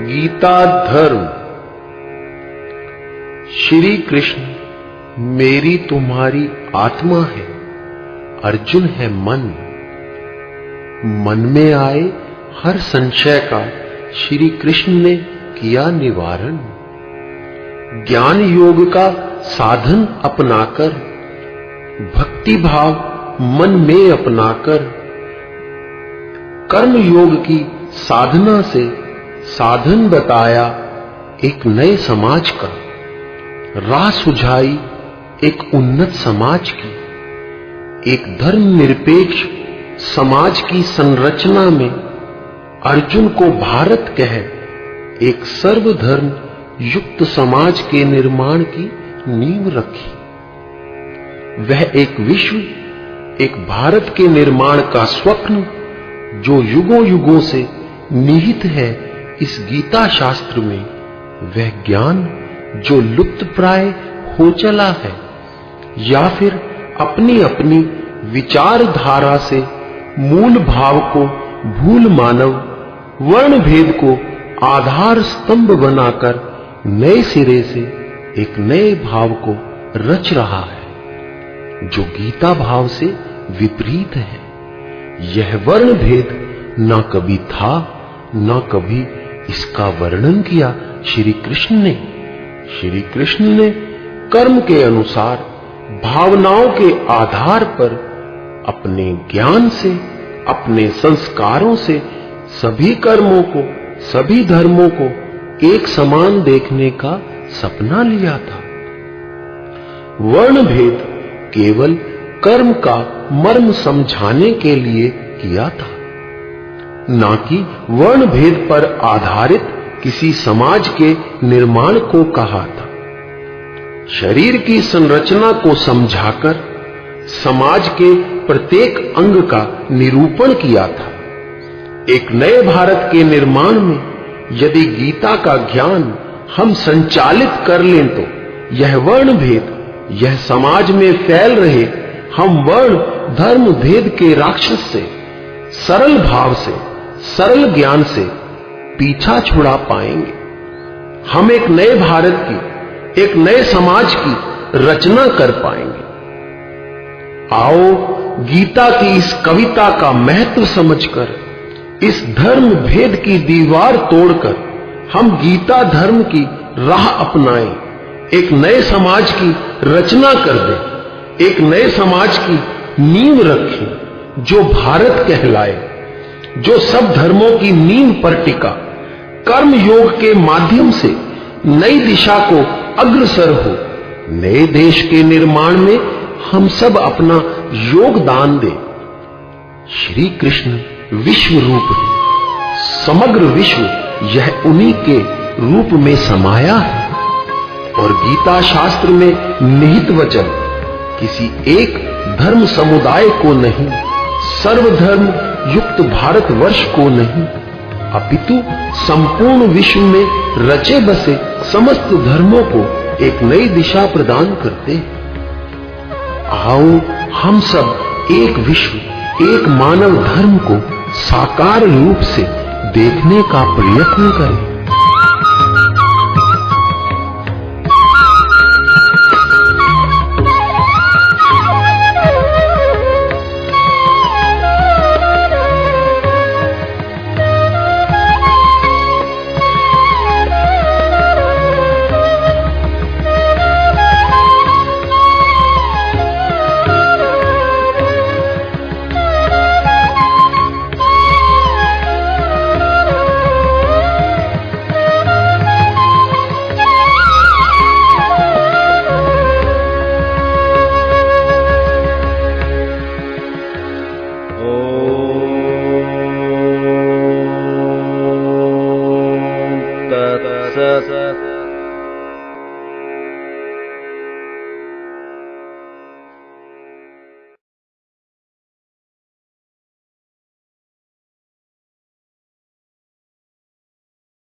गीता धर्म। श्री कृष्ण मेरी तुम्हारी आत्मा है, अर्जुन है मन। मन में आए हर संशय का श्री कृष्ण ने किया निवारण। ज्ञान योग का साधन अपनाकर, भक्ति भाव मन में अपनाकर, कर्म योग की साधना से साधन बताया एक नए समाज का। राह सुझाई एक उन्नत समाज की। एक धर्म निरपेक्ष समाज की संरचना में अर्जुन को भारत कह एक सर्वधर्म युक्त समाज के निर्माण की नींव रखी। वह एक विश्व, एक भारत के निर्माण का स्वप्न जो युगों युगों से निहित है इस गीता शास्त्र में, वह ज्ञान जो लुप्त प्राय हो चला है या फिर अपनी अपनी विचारधारा से मूल भाव को भूल मानव वर्ण भेद को आधार स्तंभ बनाकर नए सिरे से एक नए भाव को रच रहा है जो गीता भाव से विपरीत है। यह वर्ण भेद ना कभी था, ना कभी इसका वर्णन किया श्री कृष्ण ने। श्री कृष्ण ने कर्म के अनुसार भावनाओं के आधार पर अपने ज्ञान से, अपने संस्कारों से सभी कर्मों को, सभी धर्मों को एक समान देखने का सपना लिया था। वर्ण भेद केवल कर्म का मर्म समझाने के लिए किया था, ना कि वर्ण भेद पर आधारित किसी समाज के निर्माण को कहा था। शरीर की संरचना को समझाकर समाज के प्रत्येक अंग का निरूपण किया था। एक नए भारत के निर्माण में यदि गीता का ज्ञान हम संचालित कर लें तो यह वर्ण भेद, यह समाज में फैल रहे हम वर्ण धर्म भेद के राक्षस से सरल भाव से, सरल ज्ञान से पीछा छुड़ा पाएंगे। हम एक नए भारत की, एक नए समाज की रचना कर पाएंगे। आओ गीता की इस कविता का महत्व समझकर, इस धर्म भेद की दीवार तोड़कर हम गीता धर्म की राह अपनाएं, एक नए समाज की रचना कर दें, एक नए समाज की नींव रखें जो भारत कहलाए, जो सब धर्मों की नींव पर टिका, कर्म योग के माध्यम से नई दिशा को अग्रसर हो। नए देश के निर्माण में हम सब अपना योगदान दें। श्री कृष्ण विश्व रूप है, समग्र विश्व यह उन्हीं के रूप में समाया है। और गीता शास्त्र में निहित वचन किसी एक धर्म समुदाय को नहीं, सर्वधर्म युक्त भारतवर्ष को नहीं, अपितु संपूर्ण विश्व में रचे बसे समस्त धर्मों को एक नई दिशा प्रदान करते हैं। आओ हम सब एक विश्व, एक मानव धर्म को साकार रूप से देखने का प्रयत्न करें। सत्